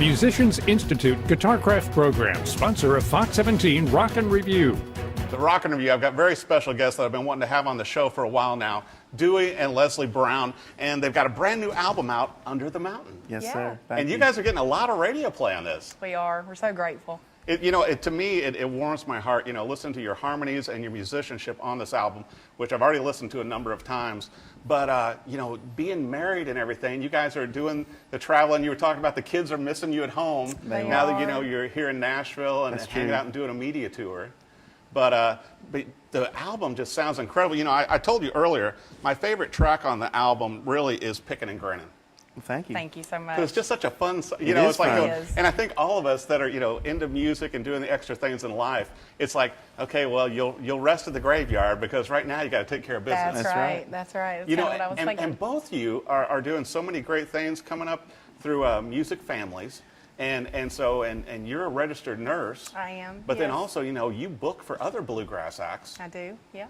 Musicians Institute Guitarcraft Program, sponsor of Fox 17 Rock and Review. The Rock and Review, I've got very special guests that I've been wanting to have on the show for a while now, Dewey and Leslie Brown, and they've got a brand new album out, Under the Mountain. Yes, Yeah. sir. And you guys are getting a lot of radio play on this. We are. We're so grateful. To me, it warms my heart, listening to your harmonies and your musicianship on this album, which I've already listened to a number of times. But, being married and everything, you guys are doing the traveling. You were talking about the kids are missing you at home. Now that, you're here in Nashville and hanging out and doing a media tour. But the album just sounds incredible. I told you earlier, my favorite track on the album really is Pickin' and Grinnin'. Well, thank you. Thank you so much. It's just such a fun, It is fun. and I think all of us that are, into music and doing the extra things in life, it's like, okay, well, you'll rest at the graveyard because right now you got to take care of business. That's right. That's right. That's kind of what I was thinking. And both of you are doing so many great things coming up through music families. And you're a registered nurse. I am. But then yes. also, you book for other bluegrass acts. I do. Yeah.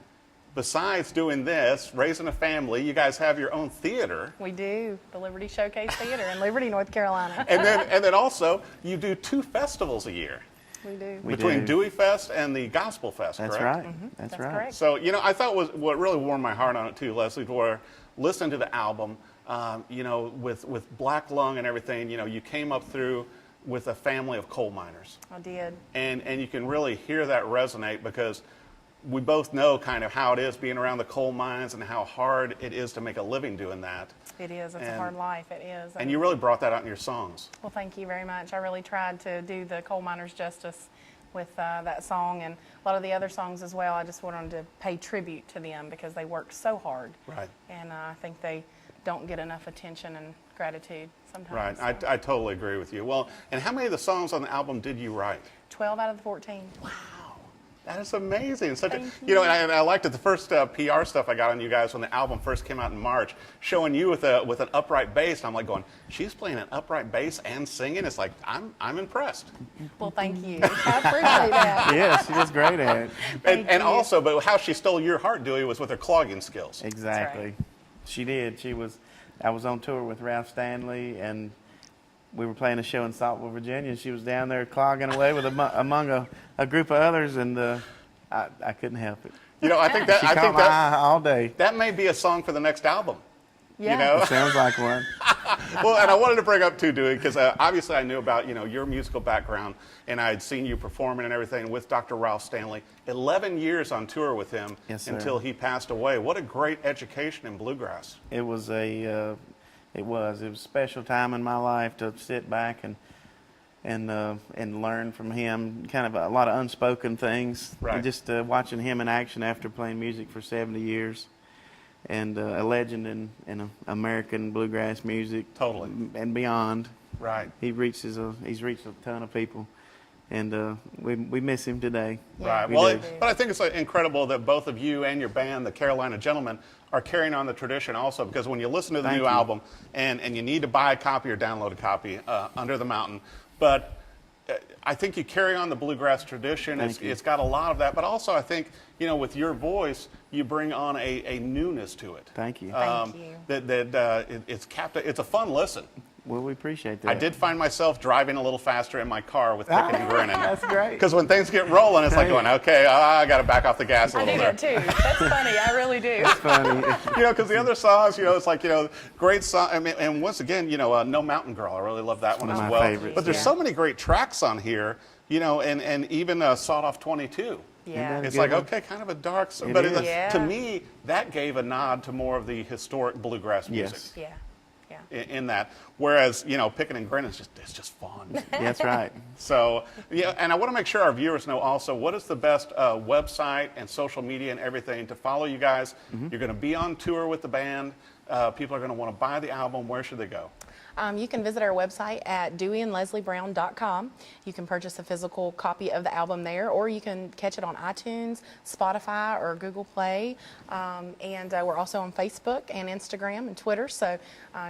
Besides doing this, raising a family, you guys have your own theater. We do. The Liberty Showcase Theater in Liberty, North Carolina. And then also you do 2 festivals a year. We do. Between Deweyfest and the Gospel Fest, That's correct? right. That's right. correct. So, I thought what really warmed my heart on it too, Leslie, were listening to the album, with Black Lung and everything, you came up through with a family of coal miners. I did. And you can really hear that resonate because we both know kind of how it is being around the coal mines and how hard it is to make a living doing that. It is. It's a hard life. It is. And you really brought that out in your songs. Well, thank you very much. I really tried to do the coal miners justice with that song and a lot of the other songs as well. I just wanted to pay tribute to them because they work so hard. Right. And I think they don't get enough attention and gratitude sometimes. Right. So. I totally agree with you. Well, and how many of the songs on the album did you write? 12 out of the 14. Wow. That is amazing. Thank you. And I liked it. The first PR stuff I got on you guys when the album first came out in March, showing you with an upright bass. I'm like going, she's playing an upright bass and singing. It's like I'm impressed. Well, thank you. I appreciate that. Yes, she was great at it. And also, but how she stole your heart, Dewey, was with her clogging skills. Exactly. Right. She did. I was on tour with Ralph Stanley, and we were playing a show in Saltville, Virginia, and she was down there clogging away with among a group of others, and I couldn't help it. I think that She caught my eye all day. that may be a song for the next album. Yeah. Sounds like one. Well, and I wanted to bring up too, Dewey, because obviously I knew about your musical background, and I had seen you performing and everything with Dr. Ralph Stanley. 11 years on tour with him until he passed away. What a great education in bluegrass. It was a special time in my life to sit back and learn from him. Kind of a lot of unspoken things. Right. And just watching him in action after playing music for 70 years. And a legend in American bluegrass music, Totally. and beyond. Right. He's reached a ton of people, and we miss him today. Yeah. Right. We Well, do. but I think it's incredible that both of you and your band, the Carolina Gentlemen, are carrying on the tradition also, because when you listen to the Thank new you. album, and you need to buy a copy or download a copy, Under the Mountain, but I think you carry on the bluegrass tradition. It's got a lot of that, but also I think, with your voice, you bring on a newness to it. Thank you. Thank you. It's a fun listen. Well, we appreciate that. I did find myself driving a little faster in my car with Pickin' and Grinnin'. That's great. Because when things get rolling, it's like going, okay, I got to back off the gas a I little do bit. that too. That's funny. I really do. Funny. Because the other songs, it's like, great song. I mean, and once again, No Mountain Girl. I really love that one One as of my well. favorites, But there's yeah. so many great tracks on here, and even Sawed Off 22. Yeah. Isn't It's Good like, one. okay, kind of a dark song. It But is. Yeah. to me, that gave a nod to more of the historic bluegrass music. Yes. Yeah. Yeah. In that, whereas Pickin' and Grinnin' it's just fun. That's right. So and I want to make sure our viewers know also what is the best website and social media and everything to follow you guys. You're going to be on tour with the band. People are going to want to buy the album. Where should they go? You can visit our website at deweyandleslieBrown.com. You can purchase a physical copy of the album there, or you can catch it on iTunes, Spotify, or Google Play. And we're also on Facebook and Instagram and Twitter. So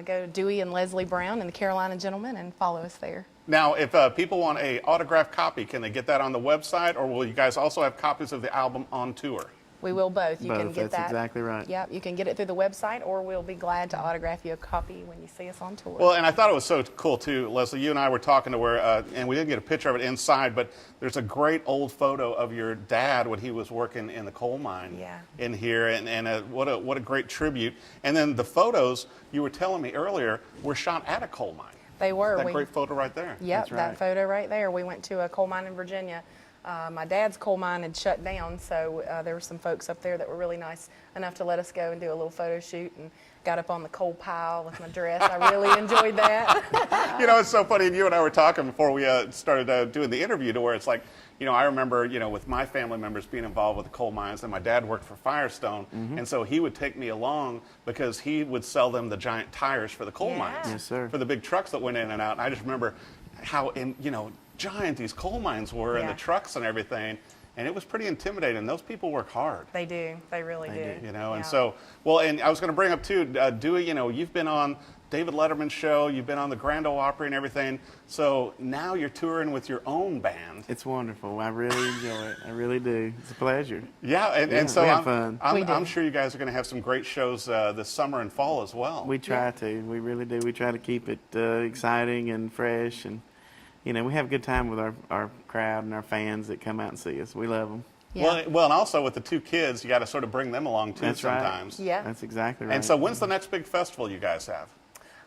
go to Dewey and Leslie Brown and the Carolina Gentlemen and follow us there. Now, if people want a autographed copy, can they get that on the website, or will you guys also have copies of the album on tour? We will both. You can Both, get that's that. exactly right. Yep, you can get it through the website, or we'll be glad to autograph you a copy when you see us on tour. Well, and I thought it was so cool too, Leslie. You and I were talking to where, and we didn't get a picture of it inside, but there's a great old photo of your dad when he was working in the coal mine in here, and what a great tribute. And then the photos you were telling me earlier were shot at a coal mine. They were. That great photo right there. Yep, That's right. that photo right there. We went to a coal mine in Virginia. My dad's coal mine had shut down, so there were some folks up there that were really nice enough to let us go and do a little photo shoot, and got up on the coal pile with my dress. I really enjoyed that. You know, it's so funny. You and I were talking before we started doing the interview, to where it's like, you know, I remember, you know, with my family members being involved with the coal mines, and my dad worked for Firestone, and so he would take me along because he would sell them the giant tires for the coal mines, Yes, sir. for the big trucks that went in and out. And I just remember how, giant these coal mines were, and the trucks and everything. And it was pretty intimidating. Those people work hard. They do. They really do. You know, and so, well, and I was going to bring up too, Dewey, you know, you've been on David Letterman's show, you've been on the Grand Ole Opry and everything. So now you're touring with your own band. It's wonderful. I really enjoy it. I really do. It's a pleasure. Yeah, and so we have fun. I'm sure you guys are going to have some great shows this summer and fall as well. We try to. We really do. We try to keep it exciting and fresh, and you know, we have a good time with our crowd and our fans that come out and see us. We love them. Yeah. Well, and also with the two kids, you got to sort of bring them along too That's right. sometimes. Yeah. That's exactly right. And so, when's the next big festival you guys have?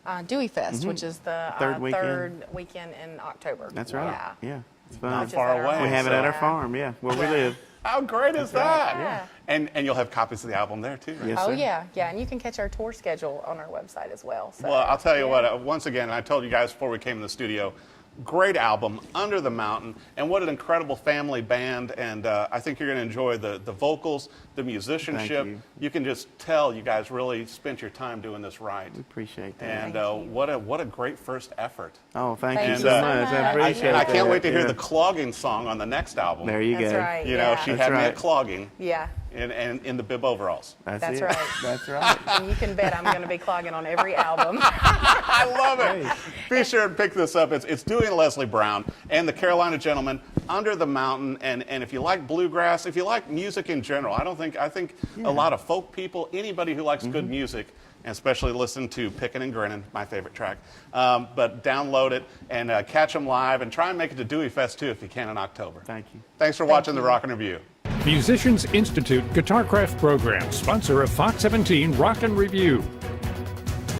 Deweyfest, which is the Third third weekend in October. That's right. Yeah. Yeah. It's fun. Not Which is far at our away. We have it at our Yeah. farm, where we live. How great is that? Yeah. And you'll have copies of the album there too, right? Yes, Oh, sir. yeah. Yeah, and you can catch our tour schedule on our website as well. So, Well, I'll tell you yeah. what, once again, I told you guys before we came in the studio, great album, Under the Mountain, and what an incredible family band, and I think you're going to enjoy the vocals, the musicianship. Thank you. You can just tell you guys really spent your time doing this right. We appreciate that. And Thank you. what a great first effort. Oh, thank Thank you you so so much. much. I appreciate And I that. can't wait to hear Yeah. the clogging song on the next album. There you That's go. right. You know, yeah. she That's had me right. at clogging Yeah. and in the bib overalls. That's it. right. That's right. And you can bet I'm going to be clogging on every album. I love it. Be sure to pick this up. It's Dewey and Leslie Brown and the Carolina Gentlemen, Under the Mountain. And if you like bluegrass, if you like music in general, I think a lot of folk people, anybody who likes good music, and especially listen to Pickin' and Grinnin', my favorite track. But download it and catch them live, and try and make it to Deweyfest too if you can in October. Thank you. Thanks for watching the Rockin' Review. Musicians Institute Guitarcraft program, sponsor of Fox 17 Rock and Review.